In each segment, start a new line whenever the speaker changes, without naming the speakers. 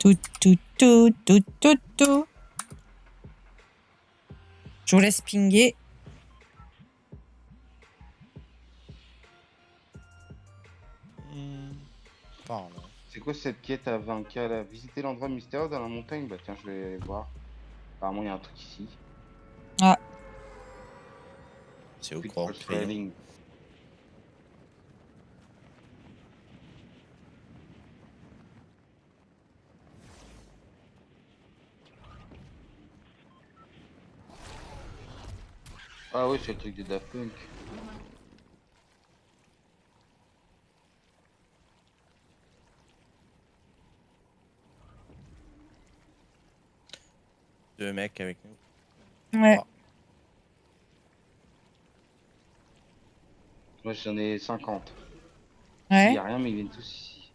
Tout, tout, tout, tout, tout, tout. Je vous laisse pinguer.
Pardon.
C'est quoi cette quête à 20K là? Visiter l'endroit mystérieux dans la montagne? Bah tiens, je vais aller voir. Apparemment, il y a un truc ici.
Ah,
C'est au
Pitfall
grand crayon.
Trailing. Ah ouais, c'est le truc de Daft Punk.
Deux mecs avec nous.
ouais.
Ah.
Moi, j'en ai 50. Ici, il
Ouais.
n'y a rien, mais ils viennent tous ici.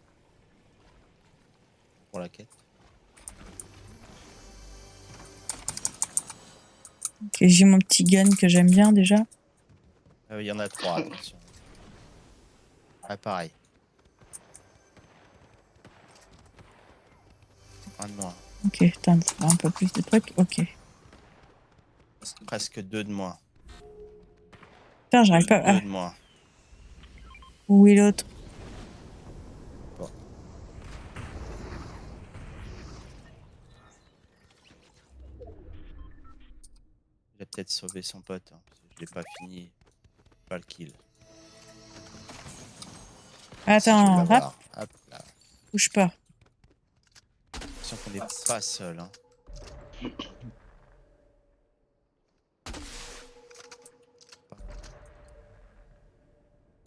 Pour la quête.
Ok, j'ai mon petit gun que j'aime bien déjà.
Il y en a trois, attention. Ah, pareil. Un de moins.
Ok, putain, un peu plus de trucs. Ok.
Presque deux de moins.
Putain, j'arrive pas.
Deux
Ah,
de moins.
où est l'autre?
Bon. Il a peut-être sauvé son pote. Hein, parce que je l'ai pas fini. Pas le kill. Si je veux
Attends, hop,
l'avoir. Hop là.
bouge pas.
Attention qu'on n'est pas seul. Hein.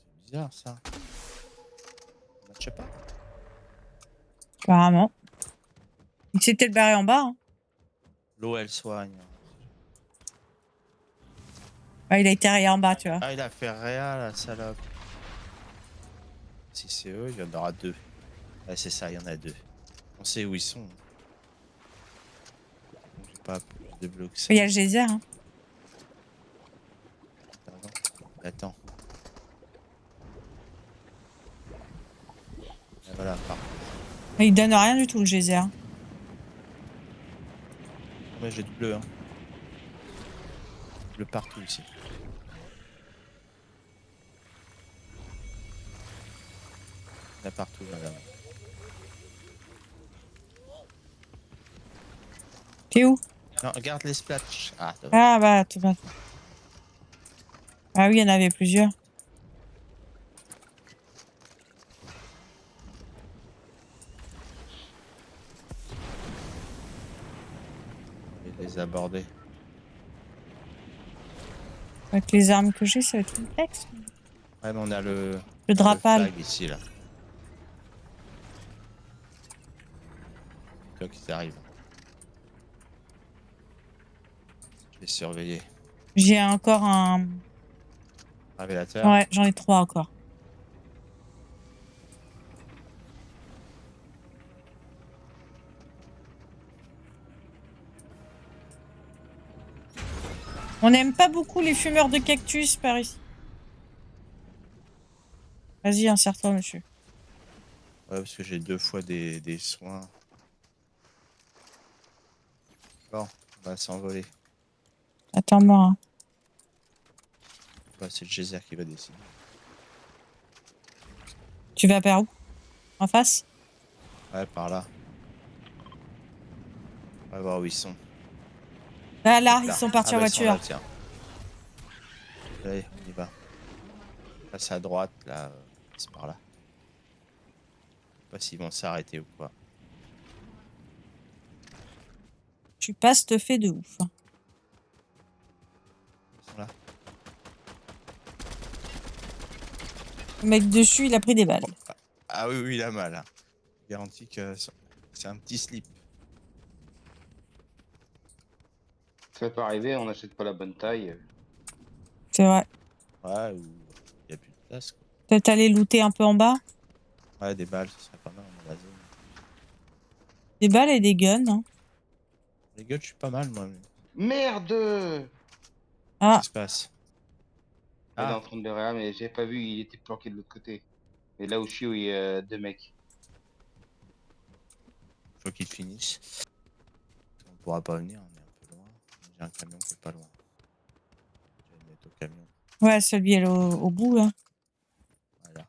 C'est bizarre ça. Ça matche pas.
Apparemment. Il s'était le barré en bas. Hein.
L'eau elle soigne.
Ah, il a été arrière en bas, tu vois.
Ah, il a fait rien la salope. Si c'est eux, il y en aura deux. Ouais, c'est ça, il y en a deux. On sait où ils sont. Donc, j'ai pas plus de blocs.
Il y a le geyser. Hein.
Attends. Et voilà, parfait.
Il donne rien du tout, le geyser.
Ouais, j'ai du bleu. Hein. Bleu partout ici. Il y en a partout, madame.
T'es où?
Non, regarde les splatchs. Ah, dommage.
Ah, bah, tout va. Ah oui, il y en avait plusieurs.
Je vais les aborder.
Avec les armes que j'ai, ça va être complexe.
Ouais, mais on a le
drapal.
flag ici, là. Là qu'ils arrivent. Je vais surveiller.
J'ai encore un.
Révélateur.
Ouais, j'en ai 3 encore. On n'aime pas beaucoup les fumeurs de cactus par ici. Vas-y, insère-toi, monsieur.
Ouais, parce que j'ai deux fois des soins. Bon, on va s'envoler.
Attends-moi. Hein.
Bah, c'est le geyser qui va décider.
Tu vas vers où? En face?
Ouais, par là. On va voir où ils sont.
Là, ils sont partis en
bah, ils sont
voiture.
là, tiens. Allez, on y va. Là, c'est à droite, là. C'est par là. Je sais pas s'ils vont s'arrêter ou quoi.
Je suis pas stuffé de ouf. Hein.
Ils sont là.
Le mec dessus, il a pris des balles.
Ah oui, oui, il a mal. Hein. Je garantis que c'est un petit slip.
Ça peut arriver, on n'achète pas la bonne taille.
C'est vrai.
Ouais, ou il n'y a plus de place, quoi.
Peut-être aller looter un peu en bas.
Ouais, des balles, ce serait pas mal dans la zone.
Des balles et des guns. Hein.
Les gueules, je suis pas mal, moi.
Merde!
Qu'est-ce qui se passe?
Il est
Ah,
en train de le réa, mais j'ai pas vu, il était planqué de l'autre côté. Et là où je suis, où il y a deux mecs.
faut fois qu'ils finissent. On pourra pas venir, on est un peu loin. J'ai un camion qui est pas loin. Je vais le mettre au camion.
Ouais, celui elle est au bout, là.
Voilà.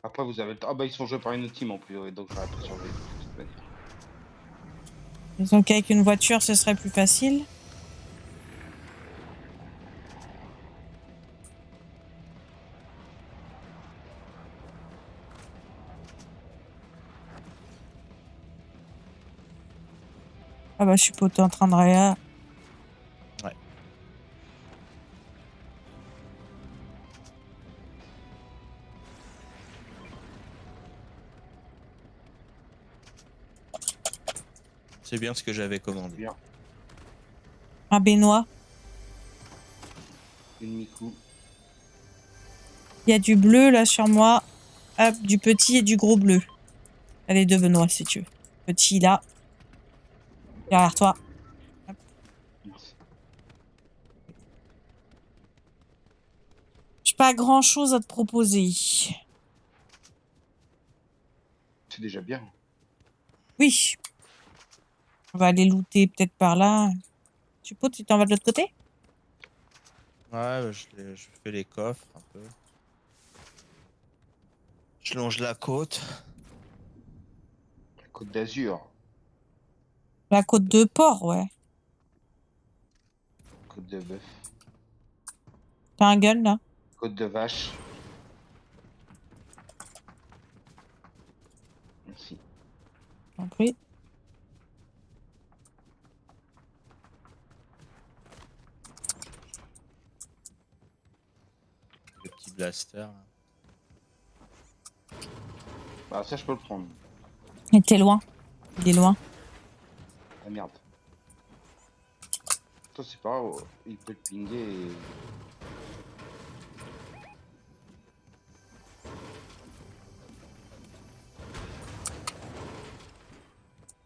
Après, vous avez le temps. Ah bah, ils sont joués par une autre team en plus, ouais, donc j'aurais pu surveiller de toute manière.
Disons qu'avec une voiture, ce serait plus facile. Ah bah, je suis poté en train de réa.
Ouais. C'est bien ce que j'avais commandé.
Bien.
Un Benoît.
Une Miku.
Il y a du bleu, là, sur moi. Hop, du petit et du gros bleu. Allez, deux Benoît, si tu veux. Petit, là. Derrière toi.
Merci.
J'ai pas grand-chose à te proposer.
C'est déjà bien.
Oui. On va aller looter peut-être par là. Tu peux, tu t'en vas de l'autre côté?
Ouais, je fais les coffres un peu. Je longe la côte.
La Côte d'Azur.
La côte de Port, ouais.
Côte de bœuf.
T'as un gun, là?
Côte de vache. Merci.
T'en prie.
Le petit blaster. Là.
Bah, ça, je peux le prendre.
Mais t'es loin. Il est loin.
Ah merde. Toi, c'est pas grave. Il peut te pinguer et...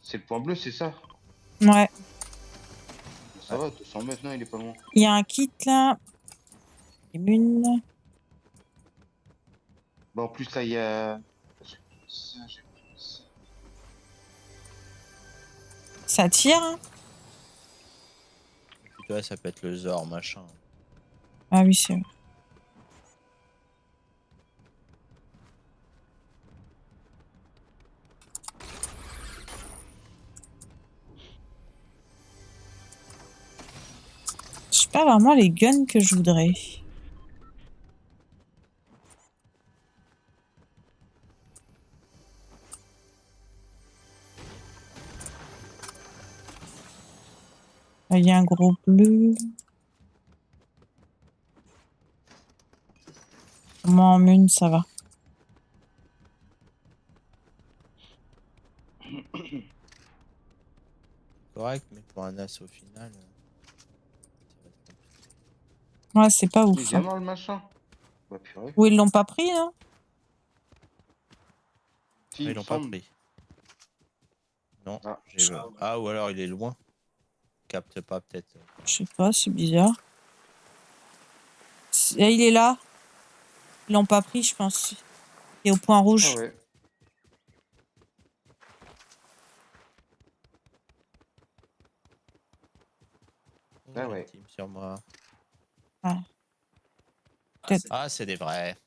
C'est le point bleu, c'est ça?
Ouais.
Ça va, 200 mètres, non, il est pas loin.
Il y a un kit, là. Une.
Bah, en plus, là, il y a... J'ai pris ça, j'ai pris ça.
Ça tire, hein?
Et puis toi, ça peut être le Zor, machin.
Ah oui, c'est vrai. C'est pas vraiment les guns que je voudrais. Là, il y a un gros bleu. Moi, en une, ça va.
Correct, mais pour un as au final, ça va être compliqué.
Ouais, c'est pas
Il
ouf,
vient
hein.
dans le machin. Bah, purée.
Ou ils l'ont pas pris, hein?
Si,
Ah,
il
ils
me
l'ont pas
semble.
pris. Non,
Ah.
j'ai... Ah, ou alors il est loin. Capte pas peut-être.
Je sais pas, c'est bizarre. Il est là. Ils l'ont pas pris, je pense. Il est au point
Ah
rouge.
ouais. Ah
J'ai une
ouais.
team sur moi.
Ah. Peut-être.
Ah, c'est des vrais.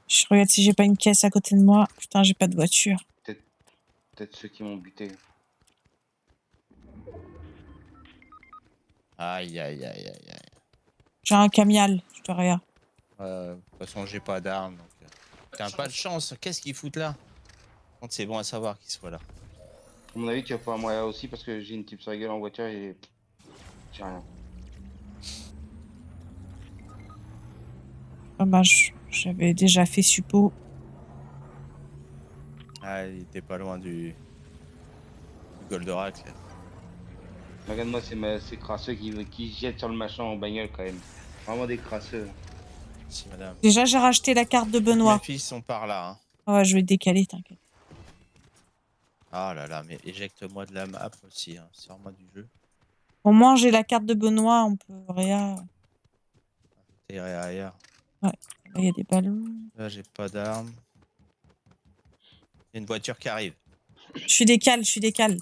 Je regarde si j'ai pas une caisse à côté de moi. Putain, j'ai pas de voiture.
Peut-être ceux qui m'ont buté.
Aïe, aïe, aïe, aïe, aïe.
J'ai un camial, je te regarde.
De toute façon, j'ai pas d'armes, donc... Putain, pas de chance. Qu'est-ce qu'ils foutent là? Contre, c'est bon à savoir qu'ils soient là.
À mon avis, tu vas pas moi aussi parce que j'ai une type sur la gueule en voiture et j'ai rien.
Dommage. J'avais déjà fait suppo.
Ah, il était pas loin du Goldorak, là.
Regarde-moi ces crasseux qui se jettent sur le machin en bagnole quand même. Vraiment des crasseux.
Si, madame.
Déjà, j'ai racheté la carte de
Toutes
Benoît.
mes filles sont par là, hein.
Ouais, je vais décaler, t'inquiète.
Ah là là, mais éjecte-moi de la map aussi, hein. Sors-moi du jeu.
Au moins, j'ai la carte de Benoît, on peut rien.
T'irais ailleurs.
Ouais, là, il y a des ballons.
Là, j'ai pas d'armes. Il y a une voiture qui arrive.
Je suis décale, je suis décale.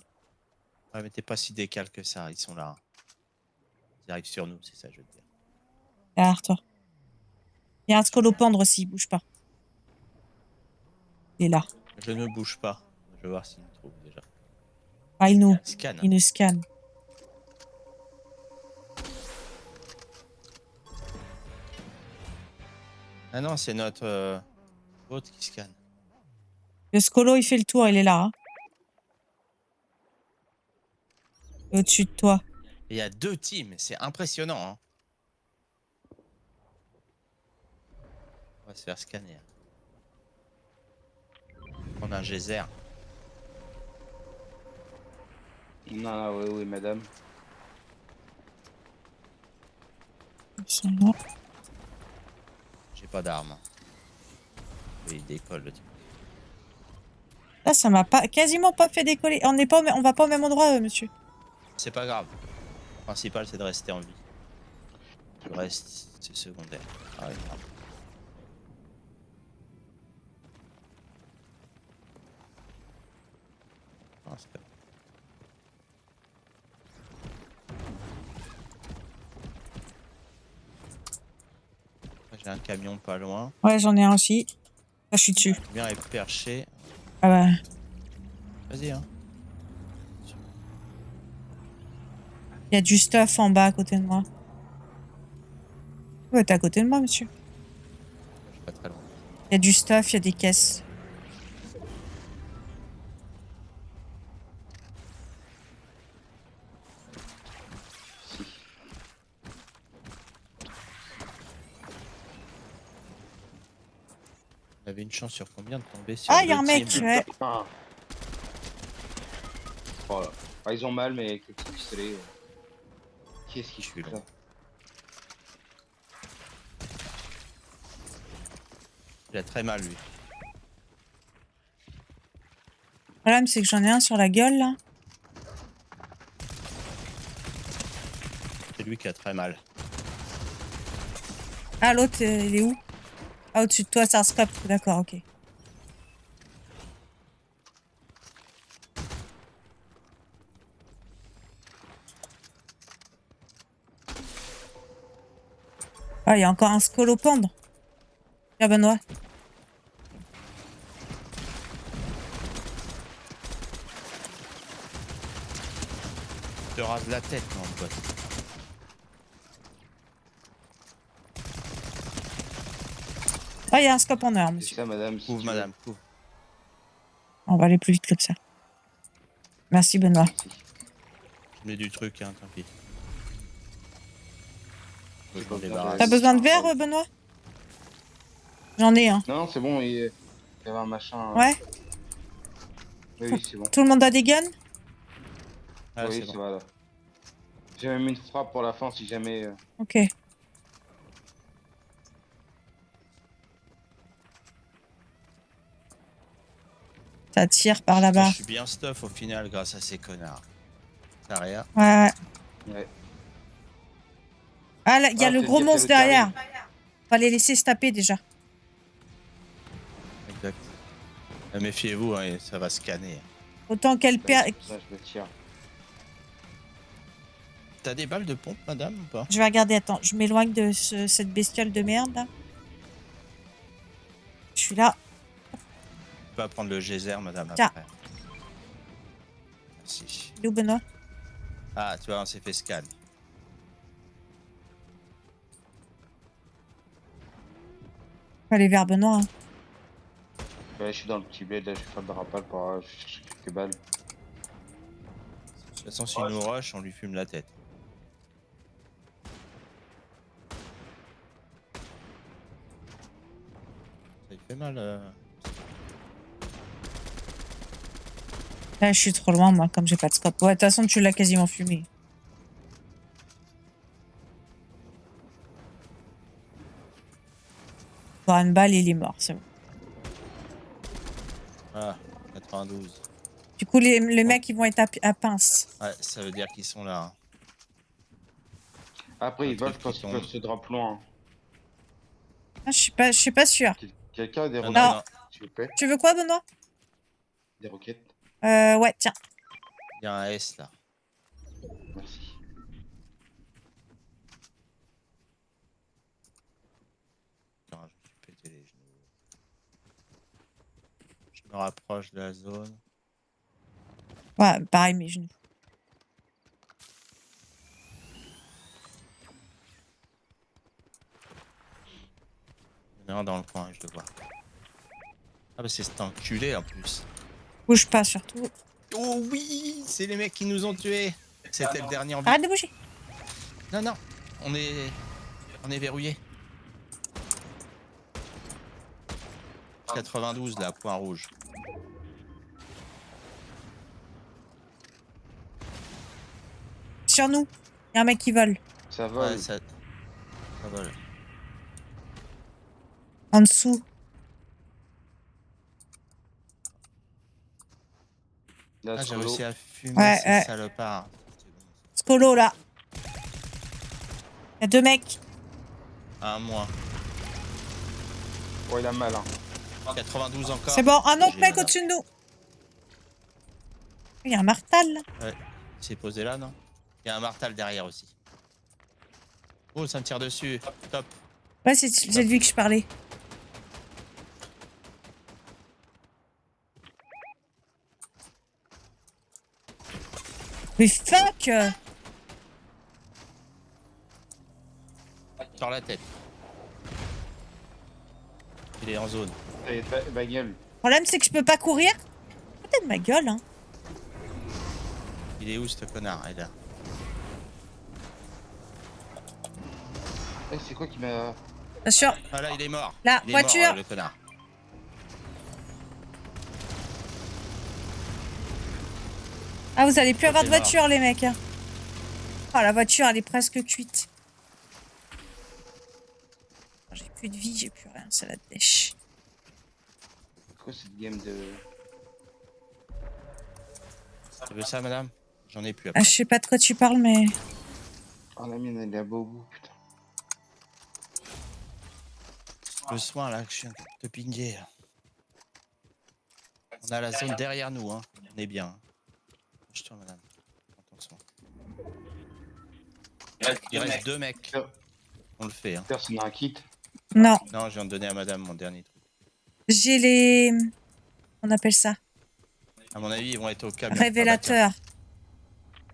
Ouais, mais t'es pas si décalé que ça, ils sont là. Hein. Ils arrivent sur nous, c'est ça, je veux dire.
Derrière toi. Il y a un scolopendre aussi, bouge pas. Il est là.
Je ne bouge pas. Je vais voir s'ils me trouvent déjà.
Ah, il nous
Scanne.
scanne.
Ah non, c'est notre autre qui scanne.
Le scolo, il fait le tour, il est là. Hein. Au-dessus de toi.
Et il y a 2 teams, c'est impressionnant. Hein. On va se faire scanner. On a un geyser.
Non, oui, madame.
Ils sont là.
J'ai pas d'arme. Oui, il décolle le type.
Là, ça m'a pas, quasiment pas fait décoller. On va pas au même endroit, monsieur.
C'est pas grave. Le principal, c'est de rester en vie. Le reste, c'est secondaire. Ah, ouais, grave. Ah, c'est pas- J'ai un camion pas loin.
Ouais, j'en ai un aussi. Là, je suis dessus.
Le mien est perché.
Ah bah.
Vas-y, hein.
Il y a du stuff en bas à côté de moi. Ouais, t'es à côté de moi, monsieur.
Je suis pas très loin.
Il y a du stuff, il y a des caisses.
Si.
On avait une chance sur combien de tomber sur
Ah,
deux
il y a un mec,
teams.
ouais.
Ah. Voilà. Ah, ils ont mal, mais avec le petit pistolet. Qu'est-ce qu'il
Je suis
fait
long.
ça?
Il a très mal, lui.
Le problème, c'est que j'en ai un sur la gueule, là.
C'est lui qui a très mal.
Ah, l'autre, il est où? Ah, au-dessus de toi, c'est un scope. D'accord, ok. Ah, il y a encore un scolopendre. Tiens, Benoît.
Il te rase la tête, mon pote.
Ah, il y a un scope en or,
C'est
monsieur.
ça, madame. si
Couvre,
tu veux.
madame, couvre.
On va aller plus vite comme ça. Merci, Benoît.
Merci.
Je mets du truc, hein, tant pis. Faut que je m'en
pas
débarrasse.
T'as besoin de verre, Benoît? J'en ai un.
Non, c'est bon, il y avait un machin.
Ouais?
Oui, c'est bon.
Tout le monde a des guns?
Ah,
Oui,
c'est
c'est
bon.
voilà. J'ai même une frappe pour la fin si jamais.
Ok. Ça tire par
Ah,
là-bas.
je suis bien stuff au final grâce à ces connards. Ça rien.
Ouais.
Ouais.
Ah, là, il y a
Ah,
le
c'est
gros
dire qu'il y a
monstre
l'autre qui
derrière.
arrive.
On va les laisser se taper déjà.
Exact. Méfiez-vous, hein, ça va scanner.
Autant qu'elle
Ouais,
perd.
c'est pour ça, je le tire.
T'as des balles de pompe, madame, ou pas?
Je vais regarder, attends, je m'éloigne de cette bestiole de merde là. Je suis là.
Tu peux prendre le geyser, madame,
Tiens.
après. Merci.
Il est où, Benoît?
Ah, tu vois, on s'est fait scan.
Je vais aller vers Benoît. Hein.
Ouais, je suis dans le petit bled, là, je vais faire le rappel pour je cherche quelques balles.
De toute façon, s'il nous rush, on lui fume la tête. Ça lui fait mal.
Là, je suis trop loin, moi, comme j'ai pas de scope. Ouais, de toute façon, tu l'as quasiment fumé. Pour une balle, il est mort, c'est bon.
Ah, 92.
Du coup, les mecs, ils vont être à pince.
Ouais, ça veut dire qu'ils sont là. Hein.
Après,
Un
ils volent
truc
quand
qui
ils
tombe.
peuvent se drop loin.
Ah, je suis pas sûre.
Quelqu'un a des
Non,
roquettes,
non, non.
s'il vous plaît?
Tu veux quoi, Benoît?
Des roquettes?
Ouais, tiens.
Il y a un S là.
Merci.
Putain, je me suis pété les genoux. Je me rapproche de la zone.
Ouais, pareil, mes genoux.
Il y en a un dans le coin, je le vois. Ah bah c'est cet enculé en plus.
Bouge pas, surtout.
Oh oui, c'est les mecs qui nous ont tués. C'était le dernier en vie.
Arrête de bouger.
Non, non, on est verrouillé. 92 là, point rouge.
Sur nous. Il y a un mec qui vole.
Ça vole.
Ouais, ça vole.
En dessous.
Là,
Ah, j'ai
solo.
réussi à fumer
Ouais,
ces
ouais.
salopards. C'est bon.
Scolo, là. Il y a 2 mecs.
Un moins.
Oh, il a mal, hein.
92 encore.
C'est bon, un autre
J'ai
mec
madame.
au-dessus de nous. Il y a un martal, là.
Ouais, il s'est posé là, non? Il y a un martal derrière aussi. Oh, ça me tire dessus. Top.
Ouais, c'est de lui que je parlais. Mais fuck!
Sur la tête. Il est en zone.
Et bagnole.
Le problème, c'est que je peux pas courir. Peut-être de ma gueule, hein.
Il est où ce connard? Il est là.
Eh, c'est quoi qui m'a.
Bien sûr.
Ah là, il est mort.
La
Il est
voiture.
mort, le connard.
Ah, vous allez plus avoir de
c'est
voiture, les mecs. Hein. Oh, la voiture, elle est presque cuite. J'ai plus de vie, j'ai plus rien, c'est la dèche.
C'est quoi cette game de.
Tu veux ça, madame? J'en ai plus
Ah,
après.
je sais pas de quoi tu parles, mais...
Oh, la mienne, elle est à beau bout, putain.
Le soin là, que je viens de te pinguer. On a la zone derrière nous, hein. On est bien. Je toi, madame. Prends ton soin. Il reste 2 mecs. On le fait, hein.
Personne n'a un kit.
Non,
Non, je viens de donner à madame mon dernier truc.
j'ai les... On appelle ça
À mon avis, ils vont être au camion.
révélateur.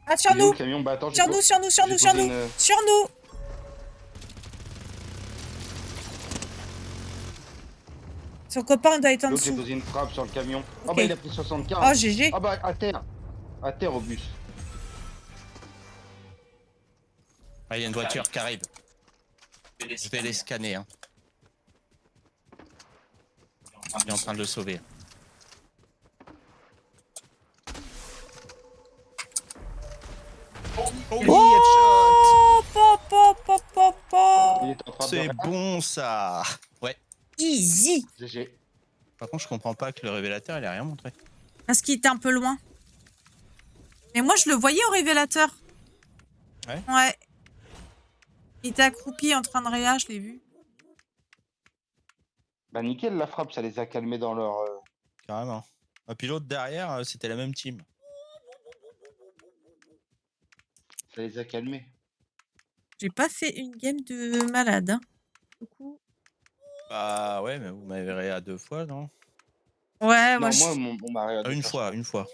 Ah, sur
Il est où,
nous.
le camion? Bah attends,
Sur nous, sur nous, sur
j'ai
nous, sur
posé
nous.
une-
Sur nous. Son copain doit être en
L'autre, j'ai
dessous.
posé une frappe sur le camion. Ah
Ok.
bah il a pris 75.
Oh, GG.
Ah bah à terre. À terre au bus.
Ah, il y a une voiture qui arrive. Je vais les scanner, hein. Il est en train de le sauver. Oh oui,
Oh, pop, pop, pop, pop,
Il
pop.
est en train
c'est
de.
bon ça. Ouais.
Easy.
GG.
Par contre, je comprends pas que le révélateur, il a rien montré.
Parce qu'il était un peu loin. Mais moi, je le voyais au révélateur.
Ouais.
Ouais. Il était accroupi en train de réa, je l'ai vu.
Bah nickel, la frappe, ça les a calmés dans leur.
Carrément. Et puis l'autre derrière, c'était la même team.
Ça les a calmés.
J'ai pas fait une game de malade. Hein. Du coup.
Bah ouais, mais vous m'avez réa 2 fois, non?
Ouais,
Non,
moi,
moi, on m'a regardé.
Une fois, une fois.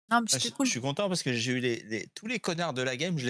Non, mais
Ah,
c'était
je
cool.
suis content parce que j'ai eu tous les connards de la game, je les